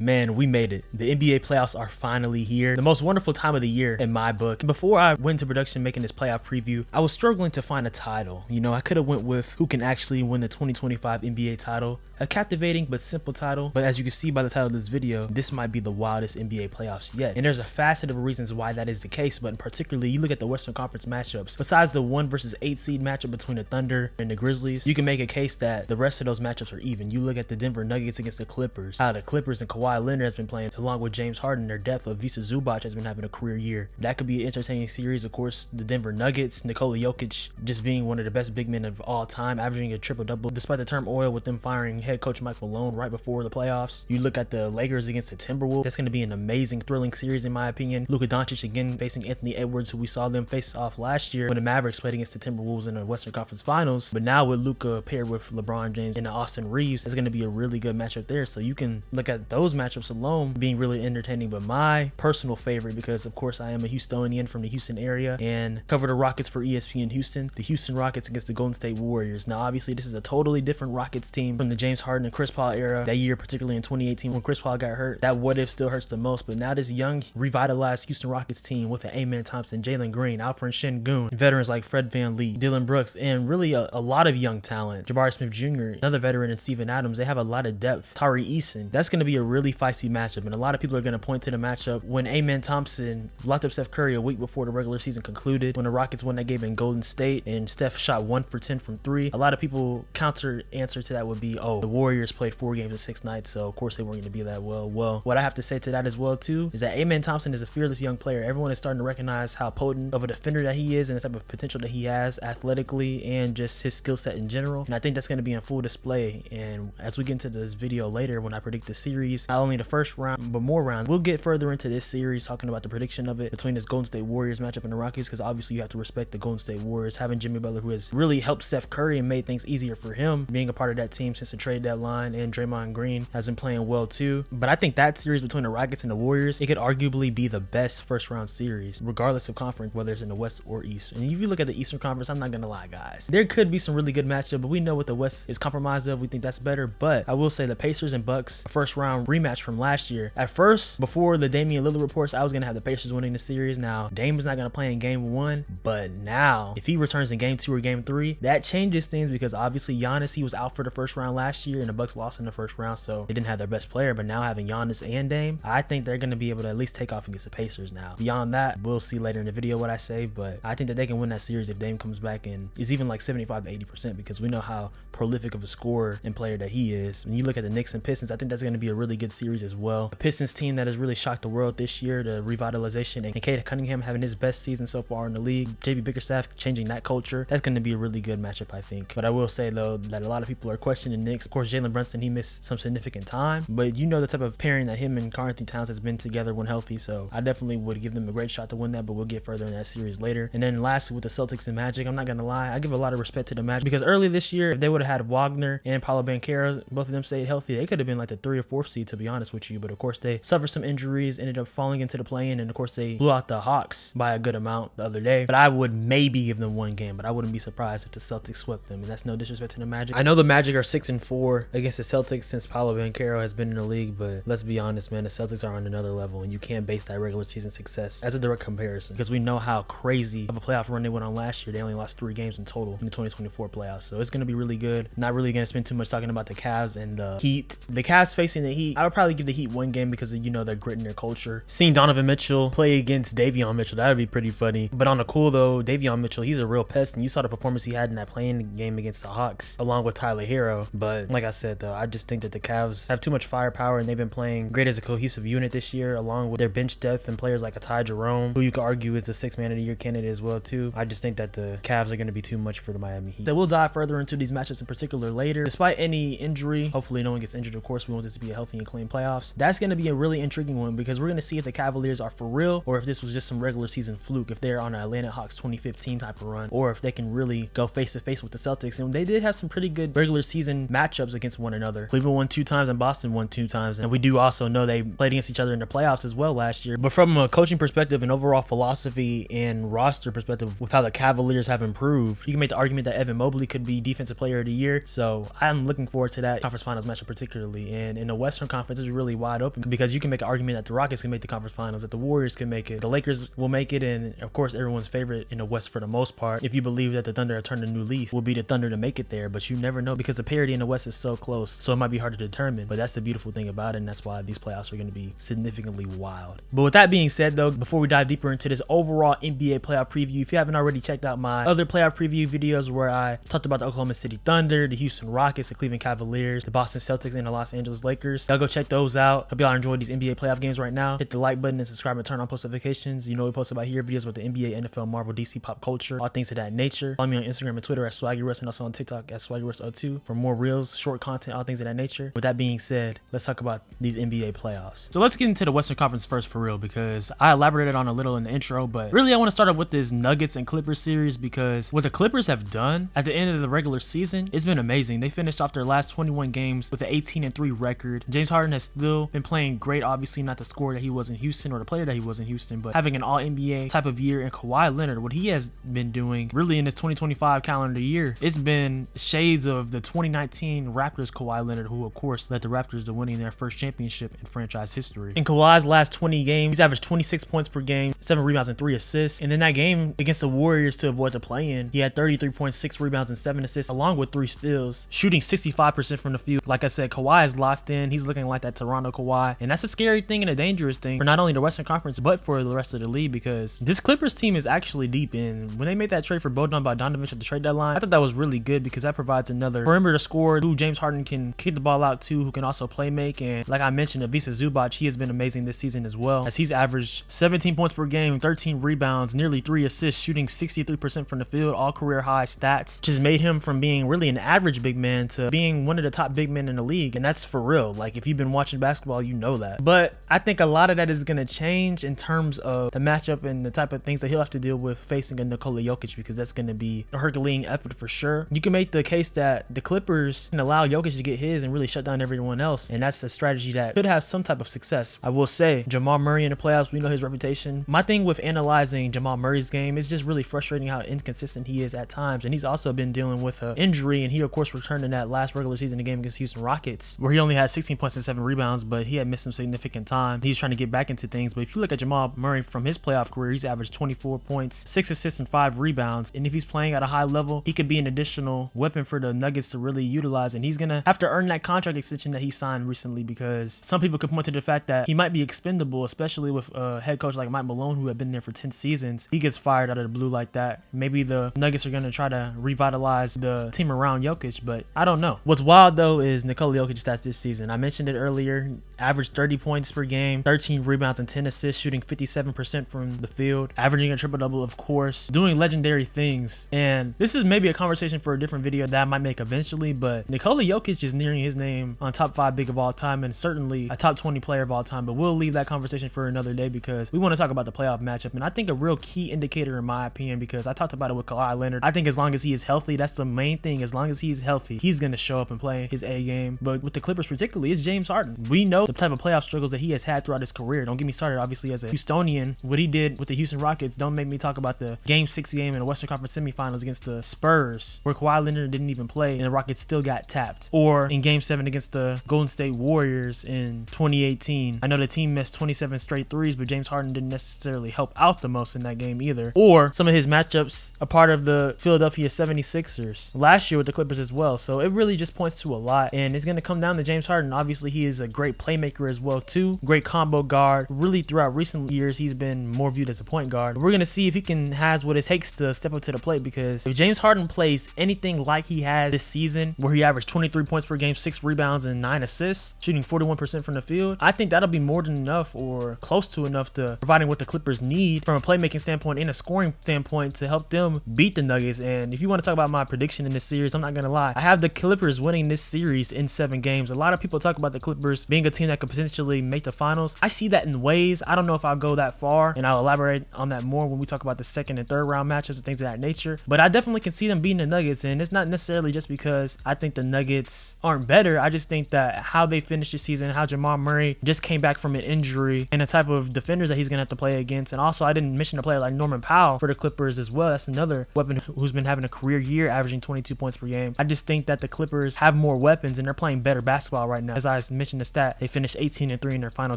Man, we made it. The NBA playoffs are finally here. The most wonderful time of the year in my book. Before I went into production making this playoff preview, I was struggling to find a title. You know, I could have went with who can actually win the 2025 NBA title. A captivating but simple title. But as you can see by the title of this video, this might be the wildest NBA playoffs yet. And there's a facet of reasons why that is the case. But particularly, you look at the Western Conference matchups. Besides the 1 versus 8 seed matchup between the Thunder and the Grizzlies, you can make a case that the rest of those matchups are even. You look at the Denver Nuggets against the Clippers. How the Clippers and Kawhi Leonard has been playing along with James Harden. Their depth of Visa Zubac has been having a career year. That could be an entertaining series. Of course, the Denver Nuggets, Nikola Jokic just being one of the best big men of all time, averaging a triple-double despite the turmoil with them firing head coach Mike Malone right before the playoffs. You look at the Lakers against the Timberwolves. That's going to be an amazing, thrilling series in my opinion. Luka Doncic again facing Anthony Edwards, who we saw them face off last year when the Mavericks played against the Timberwolves in the Western Conference Finals. But now with Luka paired with LeBron James and Austin Reeves, it's going to be a really good matchup there. So you can look at those matchups alone being really entertaining. But my personal favorite, because of course I am a Houstonian from the Houston area and cover the Rockets for ESPN Houston, the Houston Rockets against the Golden State Warriors. Now obviously this is a totally different Rockets team from the James Harden and Chris Paul era. That year, particularly in 2018 when Chris Paul got hurt, that what if still hurts the most. But now this young revitalized Houston Rockets team with an Amen Thompson, Jalen Green, Alfred Şengün, veterans like Fred VanVleet, Dylan Brooks, and really a lot of young talent. Jabari Smith Jr., another veteran, and Steven Adams. They have a lot of depth. Tari Eason. That's going to be a really feisty matchup, and a lot of people are going to point to the matchup when Amen Thompson locked up Steph Curry a week before the regular season concluded, when the Rockets won that game in Golden State and Steph shot 1 for 10 from 3. A lot of people counter answer to that would be, oh, the Warriors played 4 games in 6 nights, so of course they weren't going to be that well. Well, what I have to say to that as well too is that Amen Thompson is a fearless young player. Everyone is starting to recognize how potent of a defender that he is and the type of potential that he has athletically and just his skill set in general. And I think that's going to be on full display. And as we get into this video later, when I predict the series, not only the first round but more rounds, we'll get further into this series talking about the prediction of it between this Golden State Warriors matchup and the Rockets, because obviously you have to respect the Golden State Warriors having Jimmy Butler, who has really helped Steph Curry and made things easier for him being a part of that team since the trade deadline, and Draymond Green has been playing well too. But I think that series between the Rockets and the Warriors, it could arguably be the best first round series regardless of conference, whether it's in the West or East. And if you look at the Eastern Conference, I'm not gonna lie guys, there could be some really good matchup, but we know what the West is compromised of. We think that's better. But I will say the Pacers and Bucks first round rematch from last year, at first before the Damian Lillard reports, I was gonna have the Pacers winning the series. Now Dame is not gonna play in game 1, but now if he returns in game 2 or game 3, that changes things, because obviously Giannis, he was out for the first round last year and the Bucks lost in the first round, so they didn't have their best player. But now having Giannis and Dame, I think they're gonna be able to at least take off against the Pacers. Now beyond that, we'll see later in the video what I say, but I think that they can win that series if Dame comes back and is even like 75 to 80%, because we know how prolific of a scorer and player that he is. When you look at the Knicks and Pistons, I think that's going to be a really good series as well. The Pistons team that has really shocked the world this year, the revitalization, and Cade Cunningham having his best season so far in the league, JB Bickerstaff changing that culture, that's going to be a really good matchup I think. But I will say though that a lot of people are questioning Knicks. Of course Jalen Brunson, he missed some significant time, but you know the type of pairing that him and Karl Anthony Towns has been together when healthy, so I definitely would give them a great shot to win that, but we'll get further in that series later. And then lastly with the Celtics and Magic, I'm not gonna lie, I give a lot of respect to the Magic, because early this year if they would have had Wagner and Paolo Banchero, both of them stayed healthy, they could have been like the 3rd or 4th seed to be honest with you. But of course they suffered some injuries, ended up falling into the play-in, and of course they blew out the Hawks by a good amount the other day. But I would maybe give them 1 game, but I wouldn't be surprised if the Celtics swept them, and that's no disrespect to the Magic. I know the Magic are 6-4 against the Celtics since Paolo Banchero has been in the league, but let's be honest man, the Celtics are on another level, and you can't base that regular season success as a direct comparison, because we know how crazy of a playoff run they went on last year. They only lost 3 games in total in the 2024 playoffs, so it's going to be really good. Not really going to spend too much talking about the Cavs and the Heat. The Cavs facing the Heat, I would probably give the Heat 1 game because of, you know, their grit and their culture. Seeing Donovan Mitchell play against Davion Mitchell, that would be pretty funny. But on the cool though, Davion Mitchell, he's a real pest, and you saw the performance he had in that playing game against the Hawks along with Tyler Hero. But like I said though, I just think that the Cavs have too much firepower, and they've been playing great as a cohesive unit this year, along with their bench depth and players like a Ty Jerome, who you could argue is a 6th man of the year candidate as well too. I just think that the Cavs are going to be too much for the Miami Heat. So we'll dive further into these matchups in particular later. Despite any injury, hopefully no one gets injured, of course we want this to be a healthy and clean playoffs. That's going to be a really intriguing one, because we're going to see if the Cavaliers are for real, or if this was just some regular season fluke, if they're on an Atlanta Hawks 2015 type of run, or if they can really go face to face with the Celtics. And they did have some pretty good regular season matchups against one another. Cleveland won 2 times and Boston won 2 times, and we do also know they played against each other in the playoffs as well last year. But from a coaching perspective and overall philosophy and roster perspective, with how the Cavaliers have improved, you can make the argument that Evan Mobley could be defensive player of the year. So I'm looking forward to that conference finals matchup particularly. And in the Western Conference, conference is really wide open, because you can make an argument that the Rockets can make the conference finals, that the Warriors can make it, the Lakers will make it, and of course everyone's favorite in the West for the most part, if you believe that the Thunder have turned a new leaf, will be the Thunder to make it there. But you never know, because the parity in the West is so close, so it might be hard to determine. But that's the beautiful thing about it, and that's why these playoffs are going to be significantly wild. But with that being said though, before we dive deeper into this overall NBA playoff preview, if you haven't already checked out my other playoff preview videos where I talked about the Oklahoma City Thunder, the Houston Rockets, the Cleveland Cavaliers, the Boston Celtics, and the Los Angeles Lakers, y'all go check those out. Hope y'all enjoyed these NBA playoff games right now. Hit the like button and subscribe and turn on post notifications. You know we post about here videos with the NBA, NFL, Marvel, DC, pop culture, all things of that nature. Follow me on Instagram and Twitter at SwaggyRuss, and also on TikTok at SwaggyRuss02 for more reels, short content, all things of that nature. With that being said, let's talk about these NBA playoffs. So let's get into the Western Conference first for real, because I elaborated on a little in the intro, but really I want to start off with this Nuggets and Clippers series, because what the Clippers have done at the end of the regular season, it's been amazing. They finished off their last 21 games with an 18-3 record. James Harden has still been playing great, obviously not the scorer that he was in Houston or the player that he was in Houston, but having an all-NBA type of year. And Kawhi Leonard, what he has been doing really in this 2025 calendar year, it's been shades of the 2019 Raptors Kawhi Leonard, who of course led the Raptors to winning their first championship in franchise history. In Kawhi's last 20 games, he's averaged 26 points per game, 7 rebounds and 3 assists. And in that game against the Warriors to avoid the play-in, he had 33.6 rebounds and 7 assists along with 3 steals, shooting 65% from the field. Like I said, Kawhi is locked in. He's looking like that Toronto Kawhi, and that's a scary thing and a dangerous thing for not only the Western Conference but for the rest of the league, because this Clippers team is actually deep. And when they made that trade for Bogdanovich at the trade deadline, I thought that was really good, because that provides another perimeter scorer who James Harden can kick the ball out to, who can also play make. And like I mentioned, Ivica Zubac, he has been amazing this season as well, as he's averaged 17 points per game, 13 rebounds, nearly 3 assists, shooting 63% from the field, all career high stats, which has made him from being really an average big man to being one of the top big men in the league. And that's for real. Like, if you've been watching basketball, you know that. But I think a lot of that is going to change in terms of the matchup and the type of things that he'll have to deal with facing a Nikola Jokic, because that's going to be a Herculean effort for sure. You can make the case that the Clippers can allow Jokic to get his and really shut down everyone else, and that's a strategy that could have some type of success. I will say, Jamal Murray in the playoffs, we know his reputation. My thing with analyzing Jamal Murray's game is just really frustrating how inconsistent he is at times, and he's also been dealing with an injury, and he of course returned in that last regular season game against Houston Rockets, where he only had 16 points and 7 rebounds, but he had missed some significant time. He's trying to get back into things. But if you look at Jamal Murray from his playoff career, he's averaged 24 points, 6 assists, and 5 rebounds. And if he's playing at a high level, he could be an additional weapon for the Nuggets to really utilize. And he's gonna have to earn that contract extension that he signed recently, because some people could point to the fact that he might be expendable, especially with a head coach like Mike Malone, who had been there for 10 seasons. He gets fired out of the blue like that. Maybe the Nuggets are gonna try to revitalize the team around Jokic, but I don't know. What's wild though is Nikola Jokic stats this season. I mentioned it earlier, averaged 30 points per game, 13 rebounds and 10 assists, shooting 57% from the field, averaging a triple-double, of course, doing legendary things. And this is maybe a conversation for a different video that I might make eventually, but Nikola Jokic is nearing his name on top 5 big of all time, and certainly a top 20 player of all time. But we'll leave that conversation for another day, because we want to talk about the playoff matchup. And I think a real key indicator, in my opinion, because I talked about it with Kawhi Leonard, I think as long as he is healthy, that's the main thing. As long as he's healthy, he's going to show up and play his A game. But with the Clippers particularly, it's James Harden. We know the type of playoff struggles that he has had throughout his career. Don't get me started, obviously, as a Houstonian, what he did with the Houston Rockets. Don't make me talk about the Game 6 game in the Western Conference semifinals against the Spurs, where Kawhi Leonard didn't even play and the Rockets still got tapped. Or in Game 7 against the Golden State Warriors in 2018. I know the team missed 27 straight threes, but James Harden didn't necessarily help out the most in that game either. Or some of his matchups a part of the Philadelphia 76ers last year with the Clippers as well. So it really just points to a lot, and it's going to come down to James Harden. Obviously, he is a great playmaker as well too, great combo guard. Really throughout recent years, he's been more viewed as a point guard. We're going to see if he has what it takes to step up to the plate, because if James Harden plays anything like he had this season, where he averaged 23 points per game, 6 rebounds and 9 assists, shooting 41% from the field, I think that'll be more than enough, or close to enough, to providing what the Clippers need from a playmaking standpoint and a scoring standpoint to help them beat the Nuggets. And if you want to talk about my prediction in this series, I'm not going to lie, I have the Clippers winning this series in 7 games. A lot of people talk about the Clippers being a team that could potentially make the finals. I see that in ways. I don't know if I'll go that far, and I'll elaborate on that more when we talk about the second and third round matchups and things of that nature. But I definitely can see them beating the Nuggets, and it's not necessarily just because I think the Nuggets aren't better. I just think that how they finished the season, how Jamal Murray just came back from an injury, and the type of defenders that he's going to have to play against. And also, I didn't mention a player like Norman Powell for the Clippers as well. That's another weapon who's been having a career year, averaging 22 points per game. I just think that the Clippers have more weapons, and they're playing better basketball right now. As I mention the stat. They finished 18-3 in their final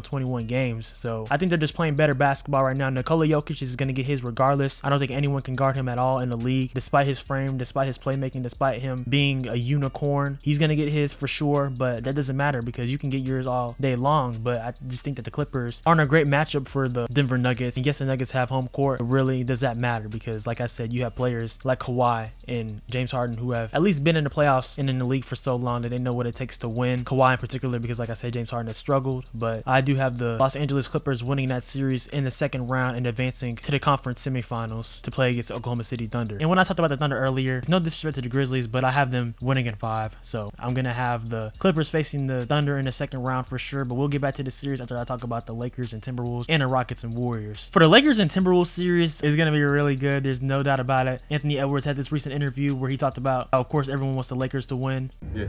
21 games. So I think they're just playing better basketball right now. Nikola Jokic is going to get his regardless. I don't think anyone can guard him at all in the league, despite his frame, despite his playmaking, despite him being a unicorn. He's going to get his for sure, but that doesn't matter because you can get yours all day long. But I just think that the Clippers aren't a great matchup for the Denver Nuggets. And yes, the Nuggets have home court, but really does that matter? Because like I said, you have players like Kawhi and James Harden who have at least been in the playoffs and in the league for so long that they know what it takes to win. Kawhi in particular, because like I said, James Harden has struggled, but I do have the Los Angeles Clippers winning that series in the second round and advancing to the conference semifinals to play against Oklahoma City Thunder. And when I talked about the Thunder earlier, no disrespect to the Grizzlies, but I have them winning in 5. So I'm going to have the Clippers facing the Thunder in the second round for sure, but we'll get back to the series after I talk about the Lakers and Timberwolves and the Rockets and Warriors. For the Lakers and Timberwolves series, it's going to be really good. There's no doubt about it. Anthony Edwards had this recent interview where he talked about how, of course, everyone wants the Lakers to win. Yeah.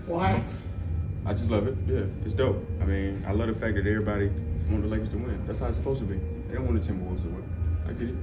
Why? I just love it. Yeah, it's dope. I mean, I love the fact that everybody want the Lakers to win. That's how it's supposed to be. They don't want the Timberwolves to win. I get it.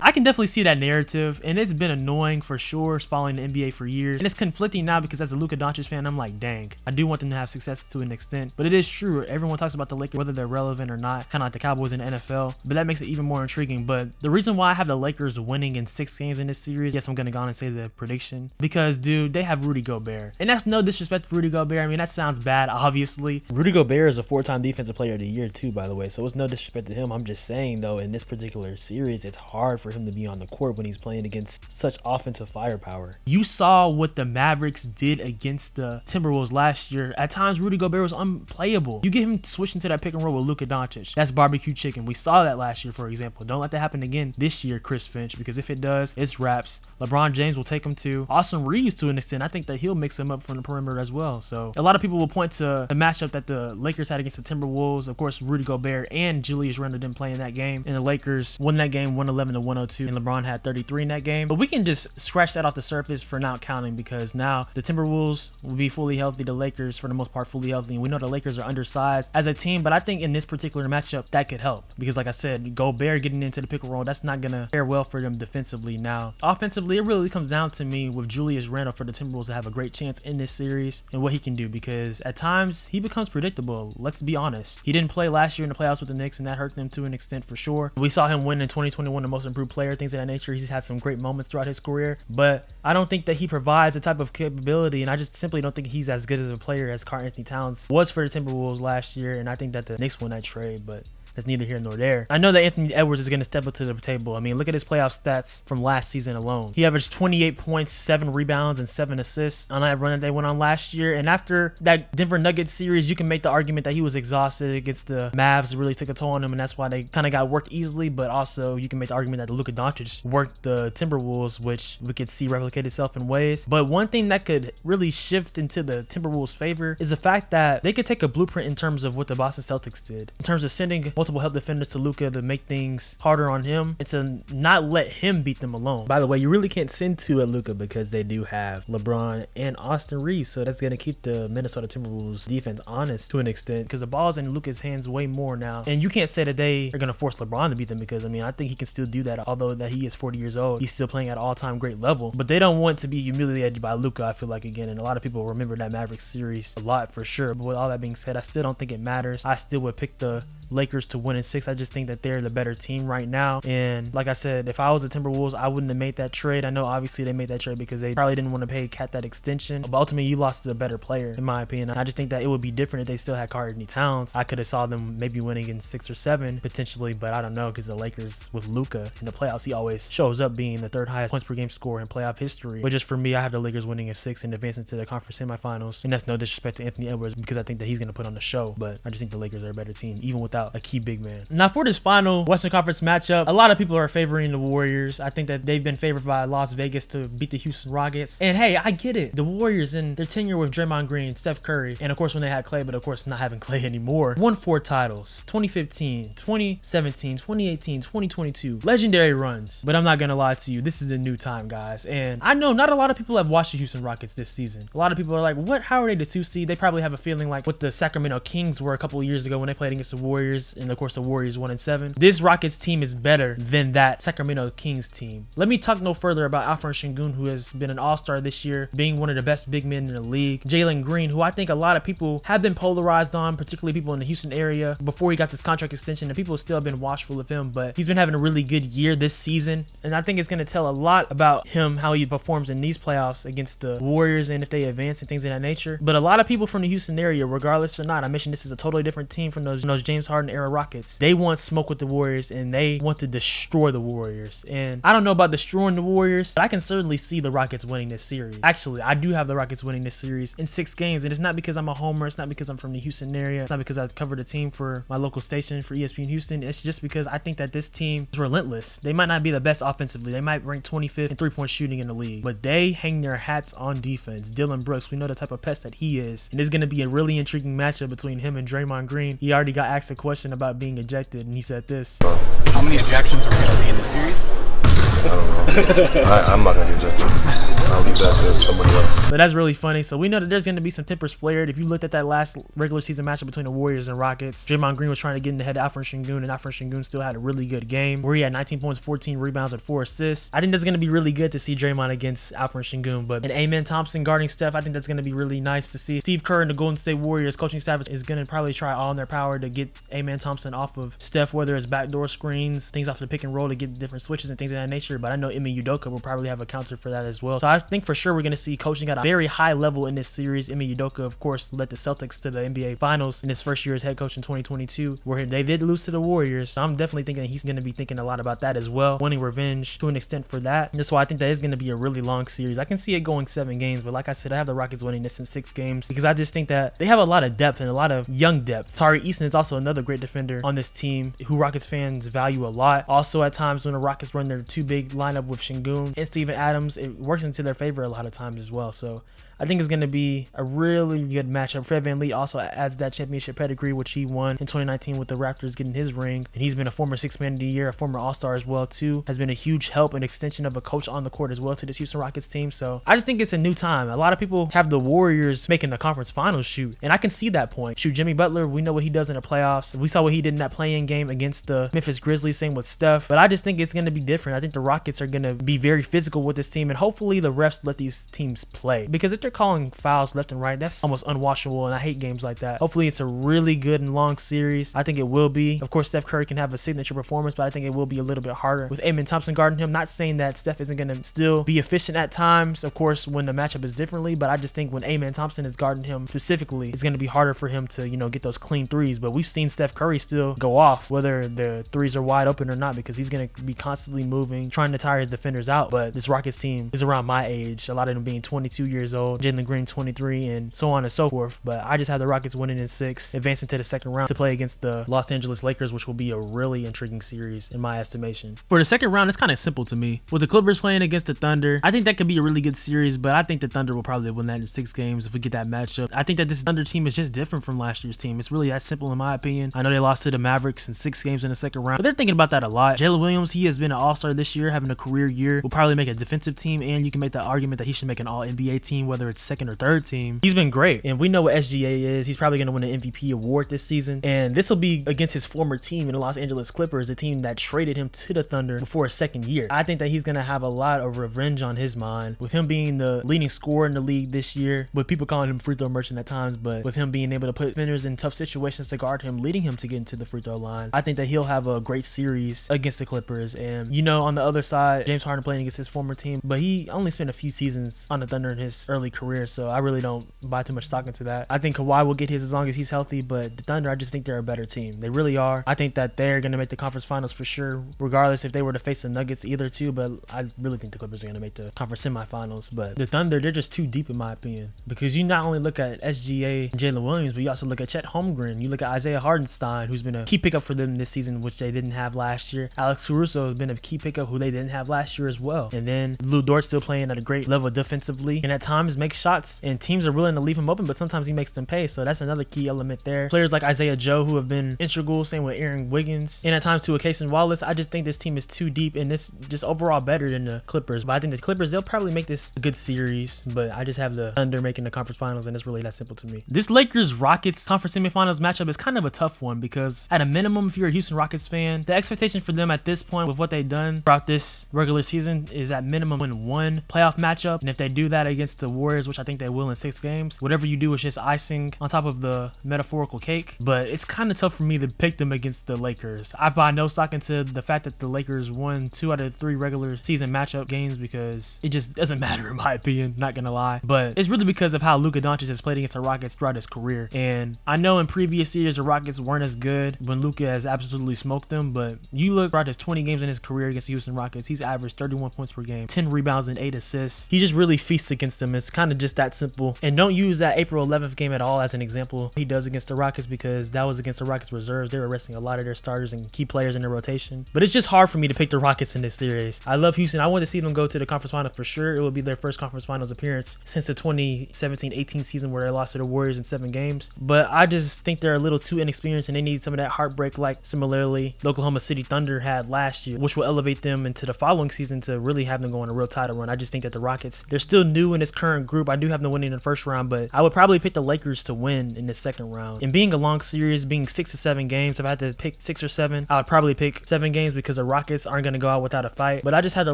I can definitely see that narrative, and it's been annoying for sure following the NBA for years, and it's conflicting now because as a Luka Doncic fan, I'm like, dang, I do want them to have success to an extent, but it is true. Everyone talks about the Lakers, whether they're relevant or not, kind of like the Cowboys in the NFL, but that makes it even more intriguing. But the reason why I have the Lakers winning in 6 games in this series, yes, I'm going to go on and say the prediction, because, dude, they have Rudy Gobert, and that's no disrespect to Rudy Gobert. I mean, that sounds bad, obviously. Rudy Gobert is a 4-time Defensive Player of the Year, too, by the way, so it's no disrespect to him. I'm just saying, though, in this particular series, it's hard for him to be on the court when he's playing against such offensive firepower. You saw what the Mavericks did against the Timberwolves last year. At times, Rudy Gobert was unplayable. You get him switching to that pick and roll with Luka Doncic. That's barbecue chicken. We saw that last year, for example. Don't let that happen again this year, Chris Finch, because if it does, it's wraps. LeBron James will take him to Austin Reeves to an extent. I think that he'll mix him up from the perimeter as well. So a lot of people will point to the matchup that the Lakers had against the Timberwolves. Of course, Rudy Gobert and Julius Randle didn't play in that game, and the Lakers won that game 111-102, and LeBron had 33 in that game. But we can just scratch that off the surface for not counting, because now the Timberwolves will be fully healthy, the Lakers for the most part fully healthy, and we know the Lakers are undersized as a team, but I think in this particular matchup that could help, because like I said, Gobert getting into the pick and roll, that's not gonna fare well for them defensively. Now offensively, it really comes down to me with Julius Randle for the Timberwolves to have a great chance in this series and what he can do, because at times he becomes predictable. Let's be honest, he didn't play last year in the playoffs with the Knicks, and that hurt them to an extent for sure. We saw him win in 2021 the most improved player, things of that nature. He's had some great moments throughout his career, but I don't think that he provides a type of capability, and I just simply don't think he's as good as a player as Karl-Anthony Towns was for the Timberwolves last year. And I think that the Knicks won that trade, but that's neither here nor there. I know that Anthony Edwards is going to step up to the table. I mean, look at his playoff stats from last season alone. He averaged 28 points, 7 rebounds, and 7 assists on that run that they went on last year. And after that Denver Nuggets series, you can make the argument that he was exhausted against the Mavs. It really took a toll on him, and that's why they kind of got worked easily. But also, you can make the argument that Luka Doncic worked the Timberwolves, which we could see replicate itself in ways. But one thing that could really shift into the Timberwolves' favor is the fact that they could take a blueprint in terms of what the Boston Celtics did, in terms of sending multiple help defenders to Luka to make things harder on him and to not let him beat them alone. By the way, you really can't send 2 at Luka because they do have LeBron and Austin Reeves, so that's going to keep the Minnesota Timberwolves defense honest to an extent, because the ball's in Luka's hands way more now, and you can't say that they are going to force LeBron to beat them, because I mean, I think he can still do that. Although that he is 40 years old, he's still playing at all-time great level, but they don't want to be humiliated by Luka, I feel like, again. And a lot of people remember that Mavericks series a lot for sure, but with all that being said, I still don't think it matters. I still would pick the Lakers to win in 6. I just think that they're the better team right now. And like I said, if I was the Timberwolves, I wouldn't have made that trade. I know obviously they made that trade because they probably didn't want to pay Cat that extension, but ultimately you lost to a better player, in my opinion. I just think that it would be different if they still had Karl-Anthony Towns. I could have saw them maybe winning in 6 or 7 potentially, but I don't know, because the Lakers with Luka in the playoffs, he always shows up being the 3rd highest points per game scorer in playoff history. But just for me, I have the Lakers winning in 6 and advancing to the conference semifinals. And that's no disrespect to Anthony Edwards, because I think that he's going to put on the show, but I just think the Lakers are a better team even without a key big man. Now for this final Western Conference matchup, a lot of people are favoring the Warriors. I think that they've been favored by Las Vegas to beat the Houston Rockets. And hey, I get it. The Warriors in their tenure with Draymond Green, Steph Curry, and of course when they had Clay, but of course not having Clay anymore, won 4 titles: 2015, 2017, 2018, 2022. Legendary runs. But I'm not gonna lie to you, this is a new time, guys. And I know not a lot of people have watched the Houston Rockets this season. A lot of people are like, what? How are they the 2 seed? They probably have a feeling like what the Sacramento Kings were a couple of years ago when they played against the Warriors. Warriors, and of course the Warriors 1-7. This Rockets team is better than that Sacramento Kings team. Let me talk no further about Alperen Sengun, who has been an all-star this year, being one of the best big men in the league. Jalen Green, who I think a lot of people have been polarized on, particularly people in the Houston area before he got this contract extension, and people still have been watchful of him, but he's been having a really good year this season, and I think it's going to tell a lot about him, how he performs in these playoffs against the Warriors and if they advance and things of that nature. But a lot of people from the Houston area, regardless or not, I mentioned this is a totally different team from those James Harden era Rockets. They want smoke with the Warriors and they want to destroy the Warriors, and I don't know about destroying the Warriors, but I can certainly see the Rockets winning this series. Actually, I do have the Rockets winning this series in 6 games, and it's not because I'm a homer, it's not because I'm from the Houston area, it's not because I covered the team for my local station for ESPN Houston. It's just because I think that this team is relentless. They might not be the best offensively, they might rank 25th in 3-point shooting in the league, but they hang their hats on defense. Dylan Brooks, we know the type of pest that he is, and it's going to be a really intriguing matchup between him and Draymond Green. He already got asked a question about being ejected, and he said this: how many ejections are we going to see in this series? I don't know. I'm not going to get ejected. I'll leave that to somebody else. But that's really funny. So we know that there's going to be some tempers flared. If you looked at that last regular season matchup between the Warriors and Rockets, Draymond Green was trying to get in the head of Alperen Sengun, and Alperen Sengun still had a really good game where he had 19 points, 14 rebounds, and 4 assists. I think that's going to be really good to see Draymond against Alperen Sengun. But and Amen Thompson guarding Steph, I think that's going to be really nice to see. Steve Kerr and the Golden State Warriors coaching staff is going to probably try all in their power to get Amen Thompson off of Steph, whether it's backdoor screens, things off the pick and roll to get different switches and things of that nature. But I know Ime Udoka will probably have a counter for that as well. So I think for sure we're going to see coaching at a very high level in this series. Ime Udoka, of course, led the Celtics to the NBA Finals in his first year as head coach in 2022, where they did lose to the Warriors. So I'm definitely thinking he's going to be thinking a lot about that as well, wanting revenge to an extent for that. And that's why I think that is going to be a really long series. I can see it going 7 games, but like I said, I have the Rockets winning this in 6 games because I just think that they have a lot of depth and a lot of young depth. Tari Eason is also another great defender on this team who Rockets fans value a lot. Also, at times when the Rockets run their 2 big lineup with Sengun and Steven Adams, it works into their favor a lot of times as well. So I think it's going to be a really good matchup. Fred VanVleet also adds that championship pedigree, which he won in 2019 with the Raptors getting his ring. And he's been a former 6th man of the year, a former All-Star as well too. Has been a huge help and extension of a coach on the court as well to this Houston Rockets team. So I just think it's a new time. A lot of people have the Warriors making the conference finals shoot, and I can see that point. Shoot, Jimmy Butler, we know what he does in the playoffs. We saw what he did in that play-in game against the Memphis Grizzlies, same with Steph. But I just think it's going to be different. I think the Rockets are going to be very physical with this team, and hopefully the refs let these teams play. Because if they're calling fouls left and right, that's almost unwatchable, and I hate games like that. Hopefully it's a really good and long series. I think it will be. Of course, Steph Curry can have a signature performance, but I think it will be a little bit harder with Amen Thompson guarding him. Not saying that Steph isn't going to still be efficient at times, of course, when the matchup is differently, but I just think when Amen Thompson is guarding him specifically, it's going to be harder for him to, get those clean threes. But we've seen Steph Curry still go off, whether the threes are wide open or not, because he's going to be constantly moving, trying to tire his defenders out. But this Rockets team is around my age, a lot of them being 22 years old, Jalen Green 23, and so on and so forth. But I just have the Rockets winning in 6, advancing to the second round to play against the Los Angeles Lakers, which will be a really intriguing series in my estimation. For the second round, it's kind of simple to me. With the Clippers playing against the Thunder, I think that could be a really good series, but I think the Thunder will probably win that in 6 games if we get that matchup. I think that this Thunder team is just different from last year's team. It's really that simple in my opinion. I know they lost to the Mavericks in 6 games in the second round, but they're thinking about that a lot. Jalen Williams, he has been an all-star this year, having a career year, will probably make a defensive team, and you can make the argument that he should make an all-NBA team, whether it's second or third team. He's been great, and we know what SGA is. He's probably going to win an MVP award this season, and this will be against his former team in the Los Angeles Clippers, the team that traded him to the Thunder before his second year. I think that he's going to have a lot of revenge on his mind, with him being the leading scorer in the league this year, with people calling him free throw merchant at times, but with him being able to put defenders in tough situations to guard him, leading him to get into the free throw line. I think that he'll have a great series against the Clippers. And on the other side, James Harden playing against his former team, but he only spent a few seasons on the Thunder in his early career, so I really don't buy too much stock into that. I think Kawhi will get his as long as he's healthy, but the Thunder, I just think they're a better team. They really are. I think that they're going to make the conference finals for sure, regardless if they were to face the Nuggets either too, but I really think the Clippers are going to make the conference semifinals. But the Thunder, they're just too deep in my opinion, because you not only look at SGA and Jalen Williams, but you also look at Chet Holmgren. You look at Isaiah Hardenstein, who's been a key pickup for them this season, which they didn't have last year. Alex Caruso has been a key pickup who they didn't have last year as well. And then Lou Dort's still playing playing at a great level defensively and at times makes shots, and teams are willing to leave him open, but sometimes he makes them pay. So that's another key element there. Players like Isaiah Joe, who have been integral, same with Aaron Wiggins, and at times to a case in Wildest. I just think this team is too deep and it's just overall better than the Clippers. But I think the Clippers, they'll probably make this a good series, but I just have the Thunder making the conference finals, and it's really that simple to me. This Lakers-Rockets conference semifinals matchup is kind of a tough one because at a minimum, if you're a Houston Rockets fan, the expectation for them at this point with what they've done throughout this regular season is at minimum win one playoff matchup. And if they do that against the Warriors, which I think they will in 6 games, whatever you do is just icing on top of the metaphorical cake. But it's kind of tough for me to pick them against the Lakers. I buy no stock into the fact that the Lakers won 2 out of 3 regular season matchup games because it just doesn't matter in my opinion, not gonna lie. But it's really because of how Luka Doncic has played against the Rockets throughout his career. And I know in previous years the Rockets weren't as good when Luka has absolutely smoked them, but you look throughout his 20 games in his career against the Houston Rockets, he's averaged 31 points per game, 10 rebounds and 8 assists. He just really feasts against them. It's kind of just that simple. And don't use that April 11th game at all as an example he does against the Rockets, because that was against the Rockets reserves. They were resting a lot of their starters and key players in their rotation. But it's just hard for me to pick the Rockets in this series. I love Houston. I want to see them go to the conference final for sure. It will be their first conference finals appearance since the 2017-18 season where they lost to the Warriors in 7 games. But I just think they're a little too inexperienced and they need some of that heartbreak like similarly the Oklahoma City Thunder had last year, which will elevate them into the following season to really have them go on a real title run. I just think that the Rockets, they're still new in this current group. I do have them winning in the first round, but I would probably pick the Lakers to win in the second round. And being a long series, being 6 to 7 games, if I had to pick 6 or 7, I would probably pick 7 games because the Rockets aren't going to go out without a fight. But I just had the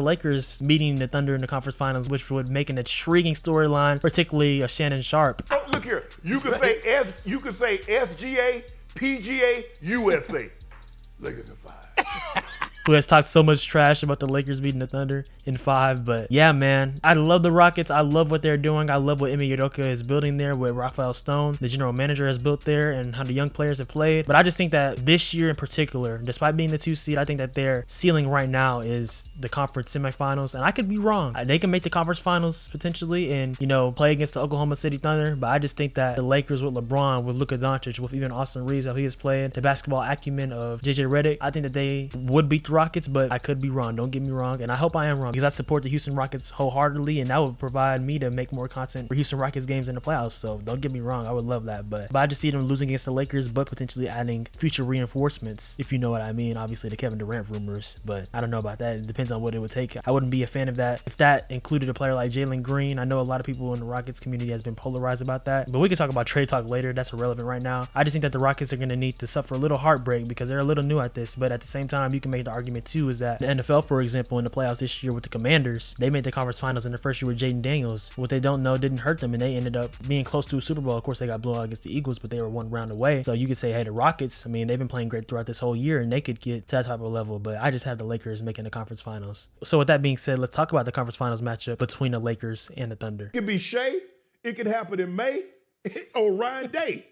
Lakers meeting the Thunder in the conference finals, which would make an intriguing storyline, particularly a Shannon Sharp. Oh, look here. You can say SGA, PGA, USA. Lakers in 5. Who has talked so much trash about the Lakers beating the Thunder in 5. But yeah, man, I love the Rockets. I love what they're doing. I love what Ime Udoka is building there, what Rafael Stone, the general manager, has built there, and how the young players have played. But I just think that this year in particular, despite being the 2 seed, I think that their ceiling right now is the conference semifinals. And I could be wrong. They can make the conference finals potentially and, you know, play against the Oklahoma City Thunder. But I just think that the Lakers with LeBron, with Luka Doncic, with even Austin Reeves, how he has played, the basketball acumen of JJ Redick, I think that they would beat the Rockets, but I could be wrong. Don't get me wrong, and I hope I am wrong because I support the Houston Rockets wholeheartedly, and that would provide me to make more content for Houston Rockets games in the playoffs. So don't get me wrong, I would love that, but I just see them losing against the Lakers, but potentially adding future reinforcements, if you know what I mean. Obviously the Kevin Durant rumors, but I don't know about that. It depends on what it would take. I wouldn't be a fan of that if that included a player like Jalen Green. I know a lot of people in the Rockets community has been polarized about that, but we can talk about trade talk later. That's irrelevant right now. I just think that the Rockets are going to need to suffer a little heartbreak because they're a little new at this, but at the same time you can make the argument too is that the NFL, for example, in the playoffs this year with the Commanders, they made the conference finals in the first year with Jaden Daniels. What they don't know didn't hurt them, and they ended up being close to a Super Bowl. Of course, they got blown out against the Eagles, but they were 1 round away. So you could say, hey, the Rockets, I mean, they've been playing great throughout this whole year, and they could get to that type of level, but I just have the Lakers making the conference finals. So with that being said, let's talk about the conference finals matchup between the Lakers and the Thunder. It could be Shea. It could happen in May or Ryan Day.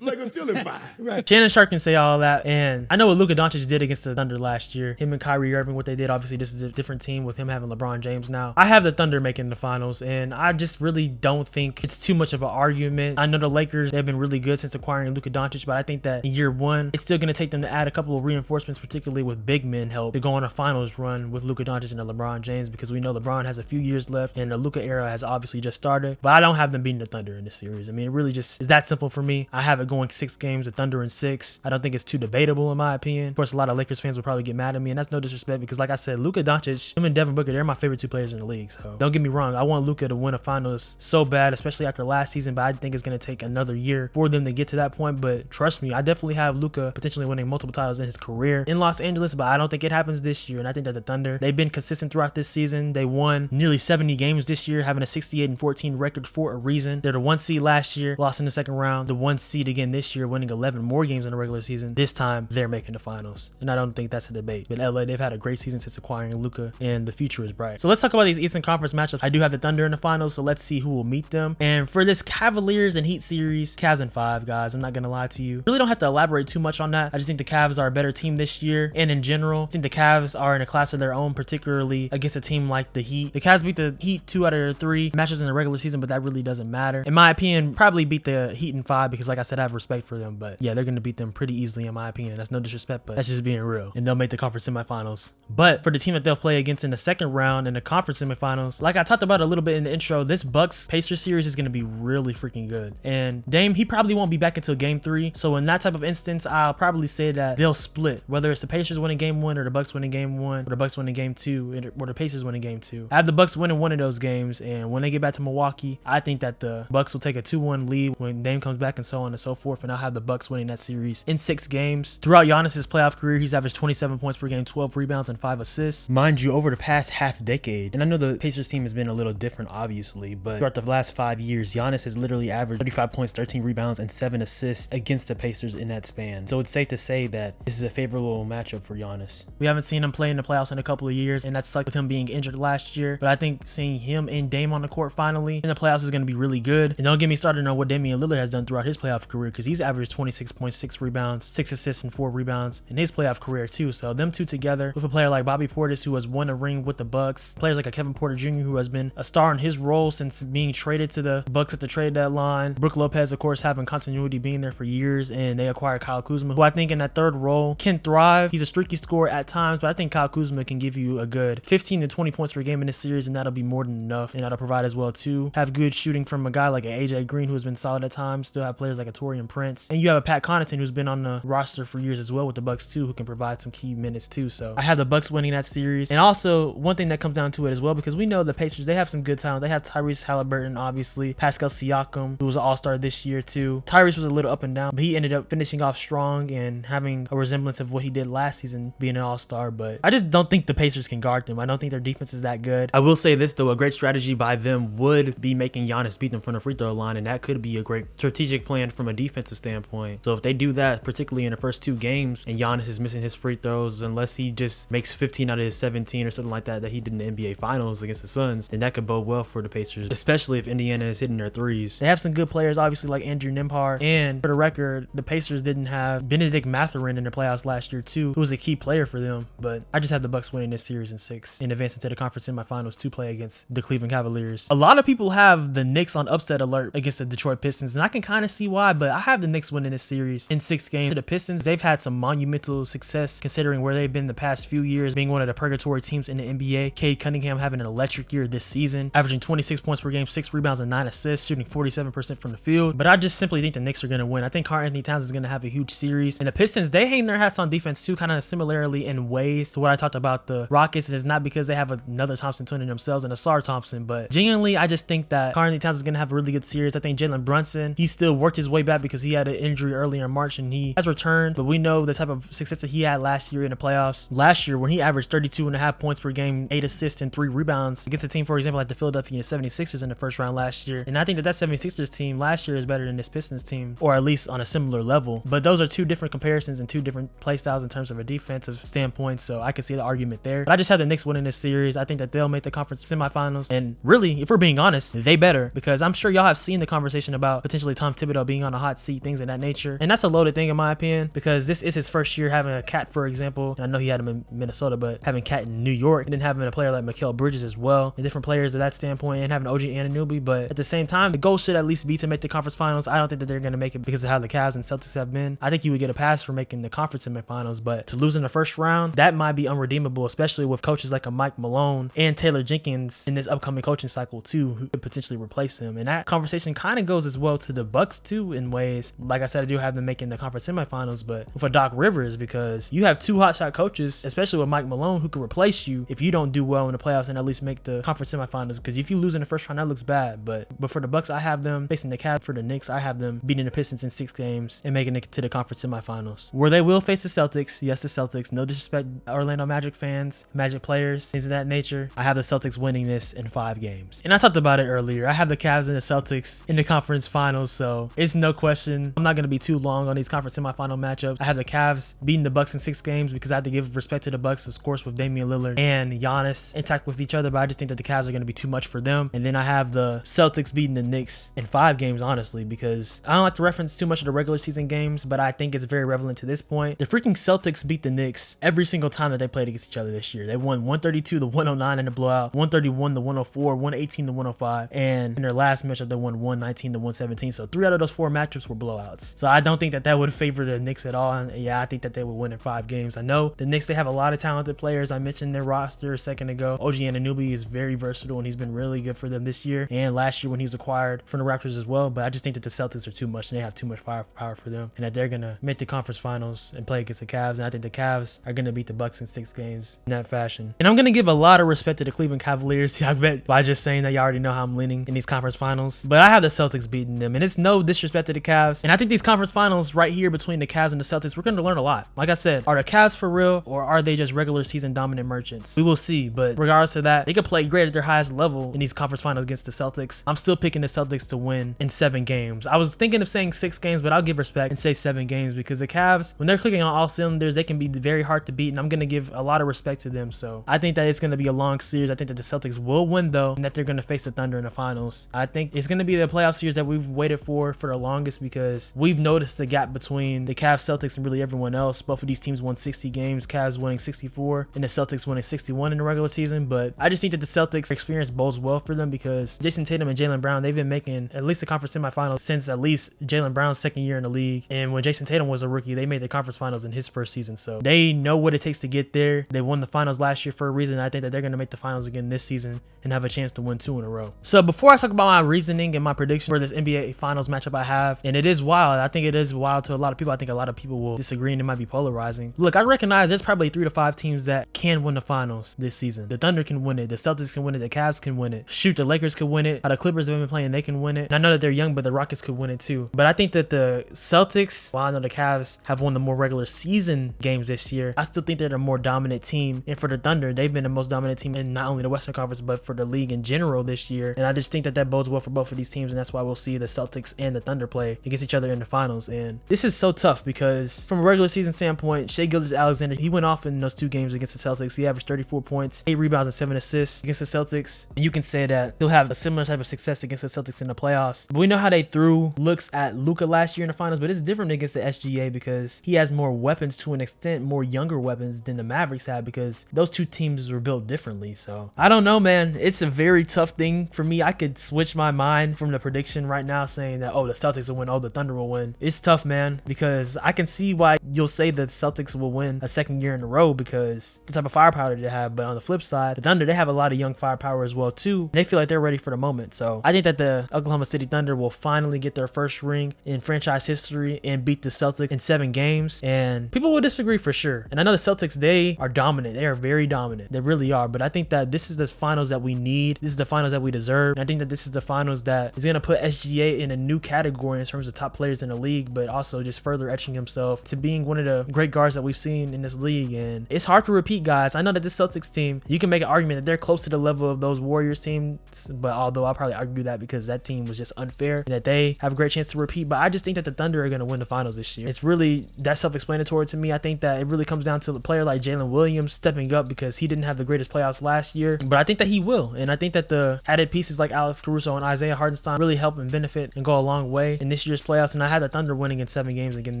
Lakers still in 5. Right. Shannon Sharp can say all that, and I know what Luka Doncic did against the Thunder last year. Him and Kyrie Irving, what they did. Obviously, this is a different team with him having LeBron James now. I have the Thunder making the finals, and I just really don't think it's too much of an argument. I know the Lakers, they've been really good since acquiring Luka Doncic, but I think that in year 1, it's still going to take them to add a couple of reinforcements, particularly with big men help, to go on a finals run with Luka Doncic and LeBron James, because we know LeBron has a few years left, and the Luka era has obviously just started. But I don't have them beating the Thunder in this series. I mean, it really just is that simple for me. I have it going 6 games, the Thunder in 6. I don't think it's too debatable in my opinion. Of course, a lot of Lakers fans would probably get mad at me, and that's no disrespect because, like I said, Luka Doncic, him and Devin Booker, they're my favorite 2 players in the league. So don't get me wrong, I want Luka to win a finals so bad, especially after last season, but I think it's going to take another year for them to get to that point. But trust me, I definitely have Luka potentially winning multiple titles in his career in Los Angeles, but I don't think it happens this year. And I think that the Thunder, they've been consistent throughout this season. They won nearly 70 games this year, having a 68-14 record for a reason. They're the 1 seed last year, lost in the second round. The 1 seed again this year, winning 11 more games in the regular season. This time they're making the finals, and I don't think that's a debate. But LA, they've had a great season since acquiring Luka, and the future is bright. So let's talk about these Eastern Conference matchups. I do have the Thunder in the finals, so let's see who will meet them. And for this Cavaliers and Heat series, Cavs in 5, guys. I'm not gonna lie to you, really don't have to elaborate too much on that. I just think the Cavs are a better team this year, and in general I think the Cavs are in a class of their own, particularly against a team like the Heat. The Cavs beat the Heat 2 out of 3 matches in the regular season, but that really doesn't matter. In my opinion, probably beat the Heat in 5 because like I said, I have respect for them. But yeah, they're going to beat them pretty easily in my opinion. That's no disrespect, but that's just being real. And they'll make the conference semifinals. But for the team that they'll play against in the second round in the conference semifinals, like I talked about a little bit in the intro, this Bucks-Pacers series is going to be really freaking good. And Dame, he probably won't be back until game 3. So in that type of instance, I'll probably say that they'll split, whether it's the Pacers winning game 1 or the Bucks winning game 1 or the Bucks winning game 2 or the Pacers winning game 2. I have the Bucks winning one of those games, and when they get back to Milwaukee, I think that the Bucks will take a 2-1 lead when Dame comes back and so on and so forth, and I'll have the Bucks winning that series in 6 games. Throughout Giannis's playoff career, he's averaged 27 points per game, 12 rebounds, and 5 assists. Mind you, over the past half decade, and I know the Pacers team has been a little different, obviously, but throughout the last 5 years, Giannis has literally averaged 35 points, 13 rebounds, and 7 assists against the Pacers in that span. So it's safe to say that this is a favorable matchup for Giannis. We haven't seen him play in the playoffs in a couple of years, and that sucked with him being injured last year, but I think seeing him and Dame on the court finally in the playoffs is going to be really good. And don't get me started on what Damian Lillard has done throughout his playoff career, because he's averaged 26.6 rebounds, 6 assists, and 4 rebounds in his playoff career too. So them two together with a player like Bobby Portis, who has won a ring with the Bucks, players like a Kevin Porter Jr., who has been a star in his role since being traded to the Bucks at the trade deadline. Brook Lopez, of course, having continuity, being there for years, and they acquired Kyle Kuzma, who I think in that third role can thrive. He's a streaky scorer at times, but I think Kyle Kuzma can give you a good 15 to 20 points per game in this series, and that'll be more than enough, and that'll provide as well too. Have good shooting from a guy like AJ Green, who has been solid at times. Still have players like a Taurean Prince, and you have a Pat Connaughton, who's been on the roster for years as well with the Bucks too, who can provide some key minutes too. So I have the Bucks winning that series. And also one thing that comes down to it as well, because we know the Pacers, they have some good talent. They have Tyrese Halliburton, obviously, Pascal Siakam, who was an all-star this year too. Tyrese was a little up and down, but he ended up finishing off strong and having a resemblance of what he did last season, being an all-star. But I just don't think the Pacers can guard them. I don't think their defense is that good. I will say this though, a great strategy by them would be making Giannis beat them from the free throw line, and that could be a great strategic plan from a defensive standpoint. So if they do that, particularly in the first 2 games, and Giannis is missing his free throws, unless he just makes 15 out of his 17 or something like that he did in the NBA Finals against the Suns, then that could bode well for the Pacers, especially if Indiana is hitting their threes. They have some good players, obviously, like Andrew Nembhard, and for the record, the Pacers didn't have Benedict Mathurin in the playoffs last year too, who was a key player for them. But I just have the Bucks winning this series in 6 and advancing to the conference semifinals to play against the Cleveland Cavaliers. A lot of people have the Knicks on upset alert against the Detroit Pistons, and I can kind of see why, but I have the Knicks winning this series in 6 games. The Pistons, they've had some monumental success considering where they've been the past few years, being one of the purgatory teams in the NBA. Cade Cunningham having an electric year this season, averaging 26 points per game, 6 rebounds, and 9 assists, shooting 47% from the field. But I just simply think the Knicks are going to win. I think Karl-Anthony Towns is going to have a huge series. And the Pistons, they hang their hats on defense too, kind of similarly in ways to what I talked about the Rockets. It's not because they have another Thompson Turner themselves and a Sar Thompson, but genuinely, I just think that Karl-Anthony Towns is going to have a really good series. I think Jalen Brunson, he still worked his way back because he had an injury earlier in March and he has returned, but we know the type of success that he had last year in the playoffs. Last year, when he averaged 32.5 points per game, 8 assists, and 3 rebounds against a team, for example, like the Philadelphia 76ers in the first round last year. And I think that 76ers team last year is better than this Pistons team, or at least on a similar level. But those are 2 different comparisons and 2 different play styles in terms of a defensive standpoint, so I can see the argument there. But I just have the Knicks winning this series. I think that they'll make the conference semifinals, and really, if we're being honest, they better, because I'm sure y'all have seen the conversation about potentially Tom Thibodeau being on a hot seat, things of that nature. And that's a loaded thing in my opinion, because this is his first year having a Cat, for example. And I know he had him in Minnesota, but having Cat in New York, and then having a player like Mikal Bridges as well, and different players at that standpoint, and having OG Anunoby. But at the same time, the goal should at least be to make the conference finals. I don't think that they're going to make it because of how the Cavs and Celtics have been. I think you would get a pass for making the conference semifinals, but to lose in the first round, that might be unredeemable, especially with coaches like a Mike Malone and Taylor Jenkins in this upcoming coaching cycle too, who could potentially replace him. And that conversation kind of goes as well to the Bucks too in ways. Like I said, I do have them making the conference semifinals, but with a Doc Rivers, because you have 2 hotshot coaches, especially with Mike Malone, who can replace you if you don't do well in the playoffs and at least make the conference semifinals. Because if you lose in the first round, that looks bad. But for the Bucks, I have them facing the Cavs. For the Knicks, I have them beating the Pistons in 6 games and making it to the conference semifinals, where they will face the Celtics. Yes, the Celtics. No disrespect, Orlando Magic fans, Magic players, things of that nature. I have the Celtics winning this in 5 games. And I talked about it earlier. I have the Cavs and the Celtics in the conference finals, so it's no question. I'm not going to be too long on these conference semifinal matchups. I have the Cavs beating the Bucks in 6 games because I have to give respect to the Bucks, of course, with Damian Lillard and Giannis intact with each other, but I just think that the Cavs are going to be too much for them. And then I have the Celtics beating the Knicks in 5 games, honestly, because I don't like to reference too much of the regular season games, but I think it's very relevant to this point. The freaking Celtics beat the Knicks every single time that they played against each other this year. They won 132-109 in the blowout, 131-104, 118-105, and in their last matchup they won 119-117. So 3 out of those those 4 matchups were blowouts. So I don't think that that would favor the Knicks at all. And yeah, I think that they would win in 5 games. I know the Knicks, they have a lot of talented players. I mentioned their roster a second ago. OG Anunoby is very versatile, and he's been really good for them this year and last year when he was acquired from the Raptors as well. But I just think that the Celtics are too much, and they have too much firepower for them, and that they're gonna make the conference finals and play against the Cavs. And I think the Cavs are gonna beat the Bucks in 6 games in that fashion. And I'm gonna give a lot of respect to the Cleveland Cavaliers, I bet, by just saying that y'all already know how I'm leaning in these conference finals. But I have the Celtics beating them, and it's no disrespect to the Cavs. And I think these conference finals right here between the Cavs and the Celtics, we're gonna learn a lot. Like I said, are the Cavs for real, or are they just regular season dominant merchants? We will see. But regardless of that, they could play great at their highest level in these conference finals against the Celtics. I'm still picking the Celtics to win in 7 games. I was thinking of saying 6 games, but I'll give respect and say 7 games, because the Cavs, when they're clicking on all cylinders, they can be very hard to beat, and I'm gonna give a lot of respect to them. So I think that it's gonna be a long series. I think that the Celtics will win though, and that they're gonna face the Thunder in the finals. I think it's gonna be the playoff series that we've waited for the longest, because we've noticed the gap between the Cavs, Celtics, and really everyone else. Both of these teams won 60 games, Cavs winning 64 and the Celtics winning 61 in the regular season. But I just think that the Celtics experience bodes well for them, because Jason Tatum and Jaylen Brown, they've been making at least the conference semifinals since at least Jaylen Brown's 2nd year in the league. And when Jason Tatum was a rookie, they made the conference finals in his 1st season. So they know what it takes to get there. They won the finals last year for a reason. I think that they're going to make the finals again this season and have a chance to win 2 in a row. So before I talk about my reasoning and my prediction for this NBA finals matchup I have, and it is wild. I think it is wild to a lot of people. I think a lot of people will disagree, and it might be polarizing. Look, I recognize there's probably 3 to 5 teams that can win the finals this season. The Thunder can win it. The Celtics can win it. The Cavs can win it. Shoot, the Lakers could win it. The Clippers have been playing, they can win it. And I know that they're young, but the Rockets could win it too. But I think that the Celtics, while I know the Cavs have won the more regular season games this year, I still think they're the more dominant team. And for the Thunder, they've been the most dominant team in not only the Western Conference, but for the league in general this year. And I just think that that bodes well for both of these teams, and that's why we'll see the Celtics and the Thunder play against each other in the finals. And this is so tough, because from a regular season standpoint, Shai Gilgeous-Alexander, he went off in those 2 games against the Celtics. He averaged 34 points, 8 rebounds, and 7 assists against the Celtics. And you can say that he'll have a similar type of success against the Celtics in the playoffs. But we know how they threw looks at Luka last year in the finals, but it's different against the SGA, because he has more weapons, to an extent, more younger weapons than the Mavericks had, because those 2 teams were built differently. So I don't know, man. It's a very tough thing for me. I could switch my mind from the prediction right now saying that, oh, the Celtics will win, oh, the Thunder will win. It's tough, man, because I can see why you'll say that the Celtics will win a 2nd year in a row, because the type of firepower they have. But on the flip side, the Thunder, they have a lot of young firepower as well too. They feel like they're ready for the moment. So I think that the Oklahoma City Thunder will finally get their 1st ring in franchise history and beat the Celtics in 7 games. And people will disagree for sure. And I know the Celtics, they are dominant. They are very dominant. They really are. But I think that this is the finals that we need. This is the finals that we deserve. And I think that this is the finals that is going to put SGA in a new category in terms of top players in the league, but also just further etching himself to being one of the great guards that we've seen in this league. And it's hard to repeat, guys. I know that this Celtics team, you can make an argument that they're close to the level of those Warriors teams, but although I'll probably argue that because that team was just unfair and that they have a great chance to repeat. But I just think that the Thunder are going to win the finals this year. It's really that self-explanatory to me. I think that it really comes down to a player like Jalen Williams stepping up, because he didn't have the greatest playoffs last year, but I think that he will. And I think that the added pieces like Alex Caruso and Isaiah Hartenstein really help and benefit and go a long way in this year's playoffs. And I had the Thunder winning in 7 games and getting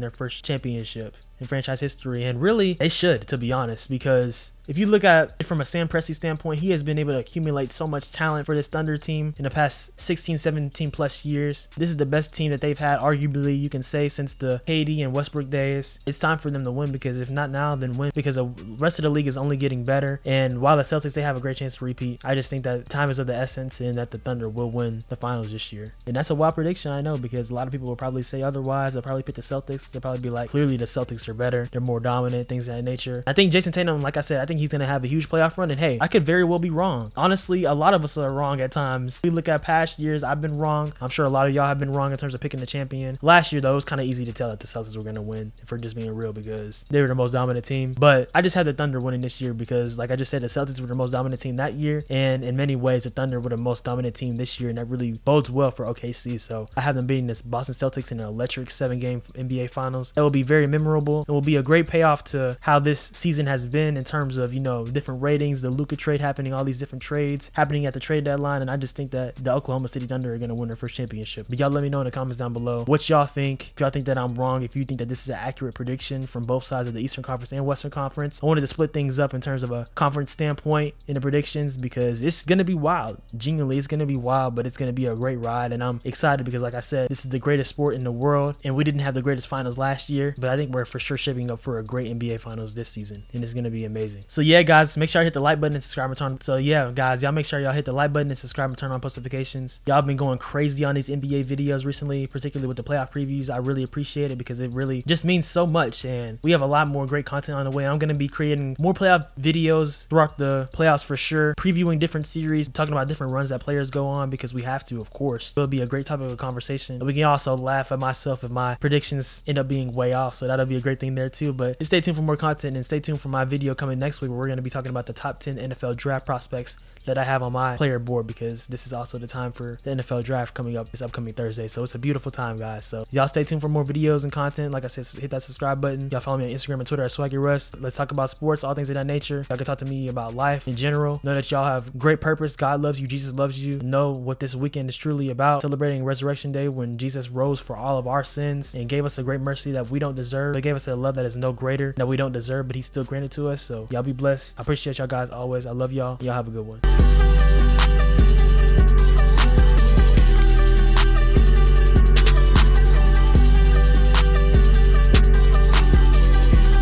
their 1st championship in franchise history. And really, they should, to be honest, because if you look at it from a Sam Presti standpoint, he has been able to accumulate so much talent for this Thunder team in the past 16, 17 plus years. This is the best team that they've had, arguably, you can say, since the KD and Westbrook days. It's time for them to win, because if not now, then when? Because the rest of the league is only getting better. And while the Celtics, they have a great chance to repeat, I just think that time is of the essence and that the Thunder will win the finals this year. And that's a wild prediction, I know, because a lot of people will probably say otherwise. They'll probably pick the Celtics. They'll probably be like, clearly the Celtics are better. They're more dominant, things of that nature. I think Jason Tatum, like I said, I think he's going to have a huge playoff run. And hey, I could very well be wrong. Honestly, a lot of us are wrong at times. We look at past years, I've been wrong. I'm sure a lot of y'all have been wrong in terms of picking the champion. Last year, though, it was kind of easy to tell that the Celtics were going to win, if we're just being real, because they were the most dominant team. But I just had the Thunder winning this year because, like I just said, the Celtics were the most dominant team that year. And in many ways, the Thunder were the most dominant team this year. And that really bodes well for OKC. So I have them beating this Boston Celtics in an electric 7-game NBA Finals. It will be very memorable. It will be a great payoff to how this season has been in terms of of, you know, different ratings, the Luka trade happening, all these different trades happening at the trade deadline. And I just think that the Oklahoma City Thunder are going to win their first championship. But y'all let me know in the comments down below what y'all think. If y'all think that I'm wrong, if you think that this is an accurate prediction from both sides of the Eastern Conference and Western Conference. I wanted to split things up in terms of a conference standpoint in the predictions because it's going to be wild. Genuinely, it's going to be wild, but it's going to be a great ride. And I'm excited because, like I said, this is the greatest sport in the world. And we didn't have the greatest finals last year, but I think we're for sure shaping up for a great NBA finals this season. And it's going to be amazing. So yeah, guys, make sure you hit the like button and subscribe and turn on. So yeah, guys, y'all make sure y'all hit the like button and subscribe and turn on post notifications. Y'all been going crazy on these NBA videos recently, particularly with the playoff previews. I really appreciate it because it really just means so much. And we have a lot more great content on the way. I'm going to be creating more playoff videos throughout the playoffs for sure, previewing different series, talking about different runs that players go on because we have to, of course. It'll be a great topic of conversation. We can also laugh at myself if my predictions end up being way off, so that'll be a great thing there too. But just stay tuned for more content and stay tuned for my video coming next week where we're going to be talking about the top 10 NFL draft prospects that I have on my player board because this is also the time for the NFL draft coming up this upcoming Thursday. So it's a beautiful time, guys. So y'all stay tuned for more videos and content. Like I said, hit that subscribe button. Y'all follow me on Instagram and Twitter at SwaggyRuss. Let's talk about sports, all things of that nature. Y'all can talk to me about life in general. Know that y'all have great purpose. God loves you. Jesus loves you. Know what this weekend is truly about. Celebrating Resurrection Day when Jesus rose for all of our sins and gave us a great mercy that we don't deserve. He gave us a love that is no greater that we don't deserve, but he still granted to us. So y'all be blessed. I appreciate y'all guys always. I love y'all. Y'all have a good one.